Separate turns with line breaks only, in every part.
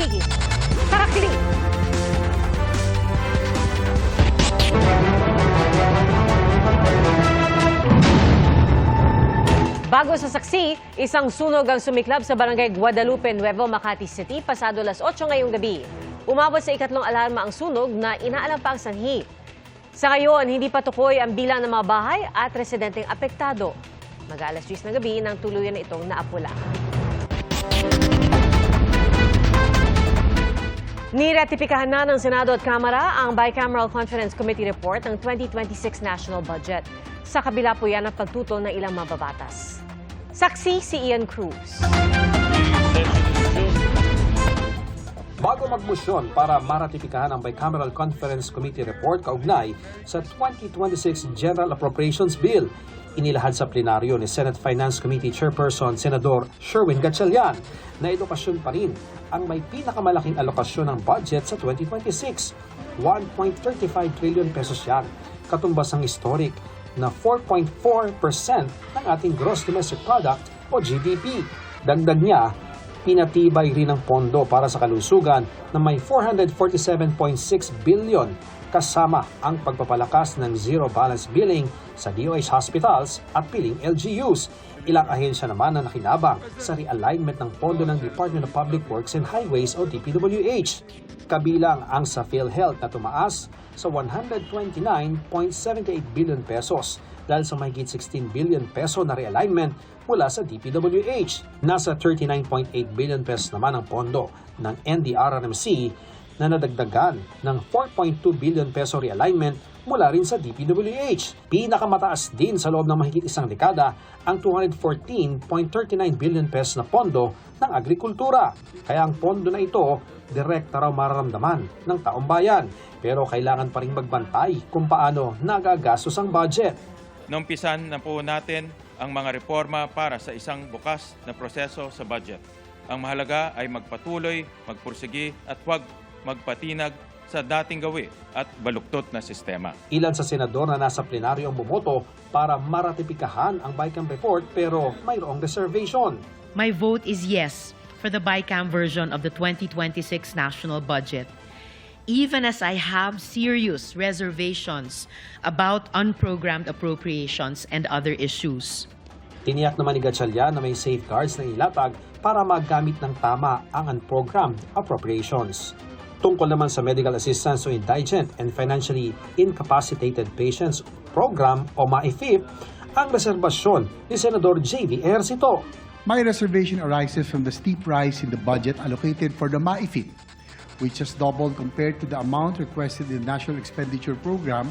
pagiging tarakli. Bago sa saksi, isang sunog ang sumiklab sa barangay Guadalupe, Nuevo Makati City pasado alas 8 ngayong gabi. Umabot sa ikatlong alarma ang sunog na inaalam pa ang sanhi. Sa ngayon, hindi pa tukoy ang bilang ng mga bahay at residenteng apektado. Mag-alas 10 ng gabi nang tuluyan na itong naapula. Niratipikahan na ng Senado at Kamara ang Bicameral Conference Committee Report ng 2026 National Budget. Sa kabila po yan ang pagtutol ng ilang mababatas. Saksi si Ian Cruz.
Bago magmosyon para maratipikahan ang Bicameral Conference Committee Report kaugnay sa 2026 General Appropriations Bill, inilahad sa plenaryo ni Senate Finance Committee Chairperson Senador Sherwin Gatchalian na edukasyon pa rin ang may pinakamalaking alokasyon ng budget sa 2026. 1.35 trillion pesos yan, katumbas ang historic na 4.4% ng ating gross domestic product o GDP. Dagdag niya, pinatibay rin ang pondo para sa kalusugan na may 447.6 billion kasama ang pagpapalakas ng zero balance billing sa DOH hospitals at piling LGUs. Ilang ahensya naman na nakinabang sa realignment ng pondo ng Department of Public Works and Highways o DPWH. Kabilang ang sa PhilHealth na tumaas sa 129.78 billion pesos dahil sa mahigit 16 billion peso na realignment mula sa DPWH. Nasa 39.8 billion pesos naman ang pondo ng NDRRMC na nadagdagan ng 4.2 billion peso realignment mula rin sa DPWH. Pinakamataas din sa loob ng mahigit isang dekada ang 214.39 billion pesos na pondo ng agrikultura. Kaya ang pondo na ito, direkta raw mararamdaman ng taong bayan. Pero kailangan pa rin magbantay kung paano nagagastos ang budget.
Numpisan na po natin ang mga reforma para sa isang bukas na proseso sa budget. Ang mahalaga ay magpatuloy, magpursigi at huwag magpatinag sa dating gawi at baluktot na sistema.
Ilan sa senador na nasa plenaryo ang bumoto para maratipikahan ang BICAM report pero mayroong reservation.
My vote is yes for the BICAM version of the 2026 national budget, even as I have serious reservations about unprogrammed appropriations and other issues.
Tiniyak naman ni Gatchalian na may safeguards na ilatag para magamit ng tama ang unprogrammed appropriations. Tungkol naman sa medical assistance to indigent and financially incapacitated patients program o MAIFIP, ang reserbasyon ni Senador J.V. Ejercito.
My reservation arises from the steep rise in the budget allocated for the MAIFIP, which has doubled compared to the amount requested in the National Expenditure Program.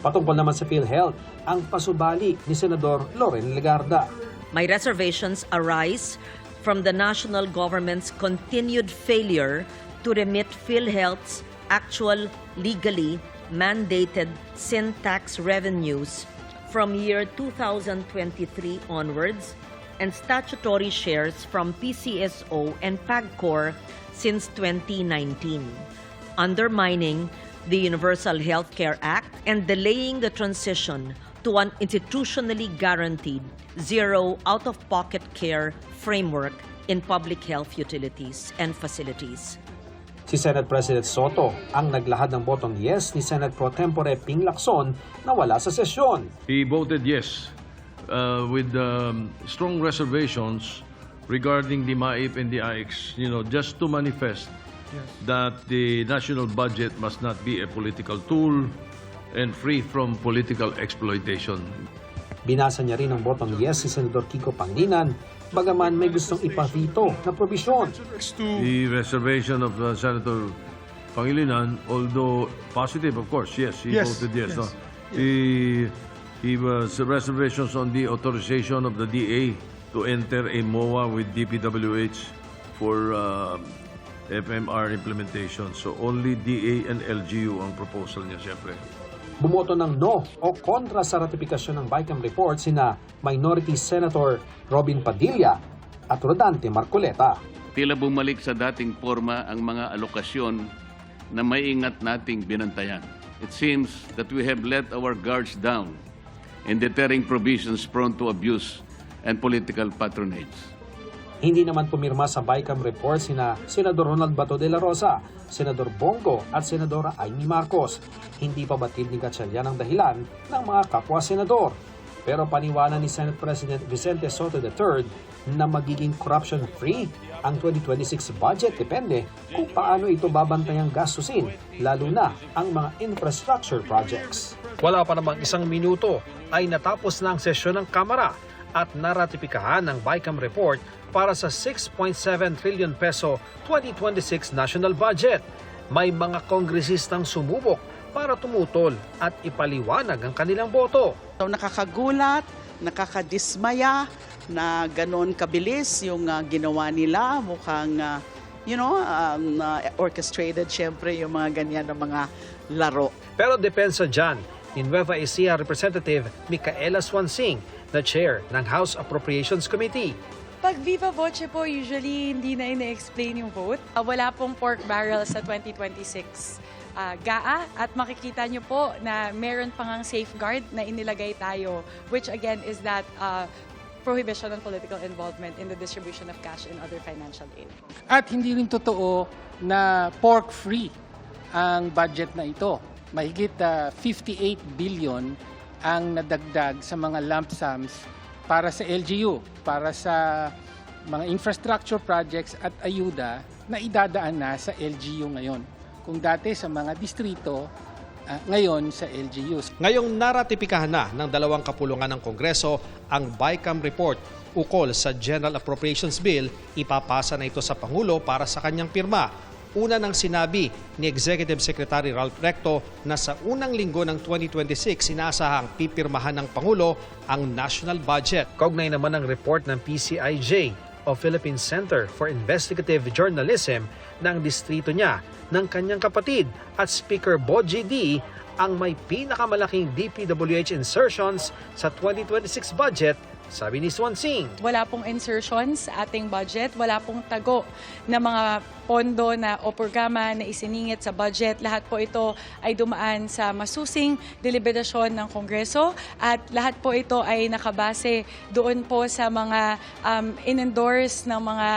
Patungkol naman sa PhilHealth, ang pasubali ni Senador Loren Legarda.
My reservations arise from the national government's continued failure to remit PhilHealth's actual legally mandated sin tax revenues from year 2023 onwards and statutory shares from PCSO and PAGCOR since 2019, undermining the Universal Health Care Act and delaying the transition to an institutionally guaranteed zero out-of-pocket care framework in public health utilities and facilities.
Si Senate President Soto ang naglahad ng botong yes ni Senate Pro Tempore Ping Lacson na wala sa sesyon.
He voted yes with strong reservations regarding the MAIP and the AIX, just to manifest that the national budget must not be a political tool and free from political exploitation.
Binasa niya rin ang botong yes si Senador Kiko Pangilinan, bagaman may gustong ipavito na probisyon.
The reservation of Senator Pangilinan, although positive, of course, yes, he voted yes. No? He was reservations on the authorization of the DA to enter a MOA with DPWH for FMR implementation. So only DA and LGU ang proposal niya, siyempre.
Bumoto ng no o kontra sa ratifikasyon ng BICAM report sina Minority Senator Robin Padilla at Rodante Marcoleta.
Tila bumalik sa dating forma ang mga alokasyon na maingat nating binantayan. It seems that we have let our guards down in deterring provisions prone to abuse and political patronage.
Hindi naman pumirma sa BICAM report sina Senador Ronald Bato de la Rosa, Senador Bongo at Senadora Amy Marcos. Hindi pa batid ni Gatchalian ang dahilan ng mga kapwa senador. Pero paniwala ni Senate President Vicente Soto III na magiging corruption-free ang 2026 budget depende kung paano ito babantayang gastusin, lalo na ang mga infrastructure projects. Wala pa namang isang minuto ay natapos na ang sesyon ng Kamara at naratipikahan ng BICAM report para sa 6.7 trillion peso 2026 national budget. May mga kongresistang sumubok para tumutol at ipaliwanag ang kanilang boto.
So, nakakagulat, nakakadismaya na ganon kabilis yung ginawa nila. Mukhang, orchestrated syempre yung mga ganyan na mga laro.
Pero depensa dyan ni Nueva Ecija Representative Micaela Swansing, na chair ng House Appropriations Committee.
Pag viva voce po, usually hindi na ina-explain yung vote. Wala pong pork barrel sa 2026 GAA at makikita nyo po na meron pang ang safeguard na inilagay tayo, which again is that prohibition on political involvement in the distribution of cash and other financial aid.
At hindi rin totoo na pork-free ang budget na ito. Mahigit 58 billion ang nadagdag sa mga lump sums para sa LGU, para sa mga infrastructure projects at ayuda na idadaan na sa LGU ngayon. Kung dati sa mga distrito, ngayon sa LGUs.
Ngayong naratipikahan na ng dalawang kapulungan ng Kongreso ang BICAM report ukol sa General Appropriations Bill, ipapasa na ito sa Pangulo para sa kanyang pirma. Una nang sinabi ni Executive Secretary Ralph Recto na sa unang linggo ng 2026 inaasahang pipirmahan ng Pangulo ang national budget. Kaugnay naman ang report ng PCIJ o Philippine Center for Investigative Journalism ng distrito niya ng kanyang kapatid at Speaker Bogie D ang may pinakamalaking DPWH insertions sa 2026 budget, sabi ni Swansing.
Wala pong insertions sa ating budget, wala pong tago na mga pondo na o programa na isiningit sa budget. Lahat po ito ay dumaan sa masusing deliberasyon ng Kongreso at lahat po ito ay nakabase doon po sa mga in-endorse ng mga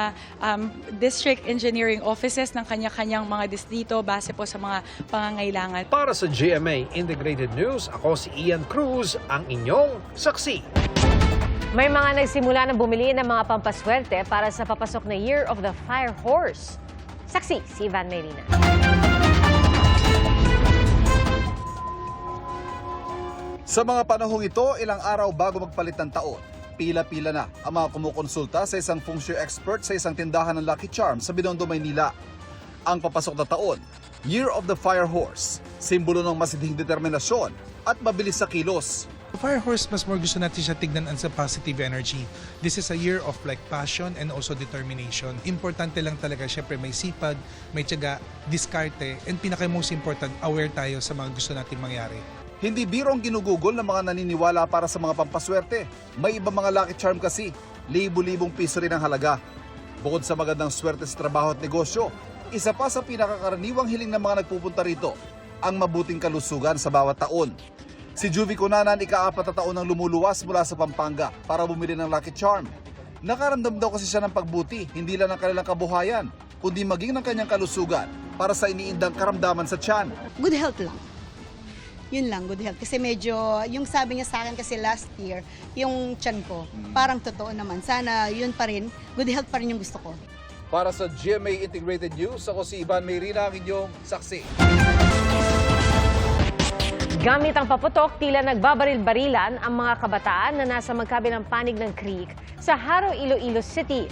district engineering offices ng kanya-kanyang mga distrito base po sa mga pangangailangan.
Para sa GMA Integrated News, ako si Ian Cruz, ang inyong saksi.
May mga nagsimula ng bumili ng mga pampaswerte para sa papasok na Year of the Fire Horse. Saksi, si Ivan Mayrina.
Sa mga panahong ito, ilang araw bago magpalit ng taon, pila-pila na ang mga kumukonsulta sa isang feng shui expert sa isang tindahan ng Lucky Charm sa Binondo, Maynila. Ang papasok na taon, Year of the Fire Horse, simbolo ng masidhing determinasyon at mabilis sa kilos.
Fire Horse, mas more gusto natin siya tignan sa positive energy. This is a year of passion and also determination. Importante lang talaga, syempre may sipag, may tiyaga, diskarte, and pinaka-most important, aware tayo sa mga gusto natin mangyari.
Hindi birong ginugugol ng mga naniniwala para sa mga pampaswerte. May ibang mga Lucky Charm kasi, libo-libong piso rin ang halaga. Bukod sa magandang swerte sa trabaho at negosyo, isa pa sa pinakakaraniwang hiling ng mga nagpupunta rito, ang mabuting kalusugan sa bawat taon. Si Juvie Cunanan, ika-4 na taon nang lumuluwas mula sa Pampanga para bumili ng Lucky Charm. Nakaramdam daw kasi siya ng pagbuti, hindi lang ng kanilang kabuhayan, kundi maging ng kanyang kalusugan para sa iniindang karamdaman sa tiyan.
Good health lang. Yun lang, good health. Kasi medyo, yung sabi niya sa akin kasi last year, yung tiyan ko, parang totoo naman. Sana yun pa rin, good health pa rin yung gusto ko.
Para sa GMA Integrated News, ako si Ivan Mayrina, ang inyong saksi.
Gamit ang paputok, tila nagbabaril-barilan ang mga kabataan na nasa magkabilang panig ng creek sa Haro, Iloilo City.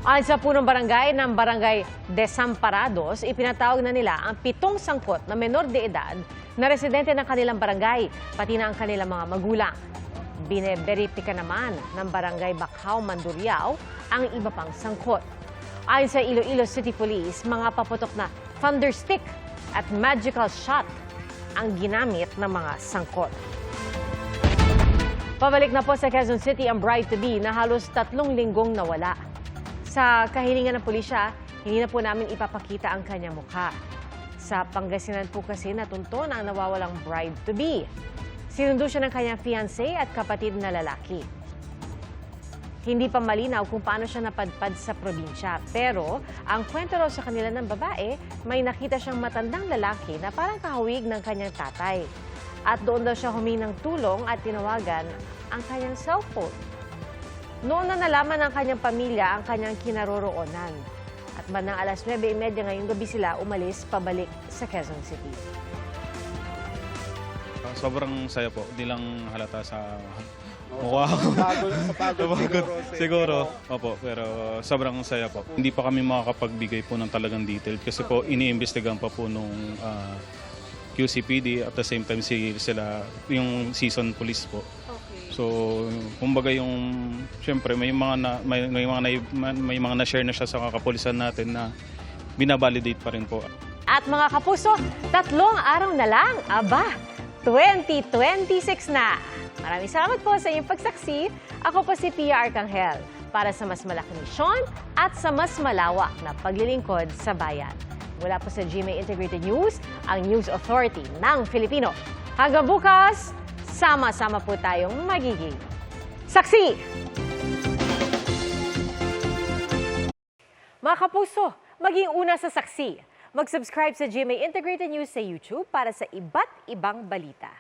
Ayon sa punong barangay ng Barangay Desamparados, ipinatawag na nila ang 7 sangkot na menor de edad na residente ng kanilang barangay, pati na ang kanilang mga magulang. Bineberipika naman ng Barangay Bacau, Mandurriao ang iba pang sangkot. Ayon sa Iloilo City Police, mga paputok na thunderstick at magical shot ang ginamit ng mga sangkot. Pabalik na po sa Quezon City ang bride-to-be na halos 3 linggong nawala. Sa kahilingan ng pulisya, hindi na po namin ipapakita ang kanyang mukha. Sa Pangasinan po kasi natunton ang nawawalang bride-to-be. Sinundo siya ng kanyang fiancé at kapatid na lalaki. Hindi pa malinaw kung paano siya napadpad sa probinsya. Pero ang kwento raw sa kanila ng babae, may nakita siyang matandang lalaki na parang kahawig ng kanyang tatay. At doon daw siya humingi ng tulong at tinawagan ang kanyang cellphone. Noon na nalaman ng kanyang pamilya ang kanyang kinaroroonan. At bandang alas 9:30 ngayong gabi sila umalis pabalik sa Quezon City.
Sobrang saya po. Hindi lang halata sa mukha ko. Pagod siguro. Opo, pero sobrang saya po. Hindi pa kami makakapagbigay po ng talagang detail kasi po iniimbestigahan pa po nung QCPD at the same time sila yung season police po. So, kumbaga syempre may mga na-share na siya sa kapulisan natin na binabalidate pa rin po.
At mga kapuso, 3 araw na lang. Aba, 2026 na. Maraming salamat po sa inyong pagsaksi. Ako po si Pia Arcangel para sa mas malaking misyon at sa mas malawak na paglilingkod sa bayan. Mula po sa GMA Integrated News, ang News Authority ng Filipino. Hanggang bukas, sama-sama po tayong magiging saksi! Mga kapuso, maging una sa saksi. Mag-subscribe sa GMA Integrated News sa YouTube para sa iba't ibang balita.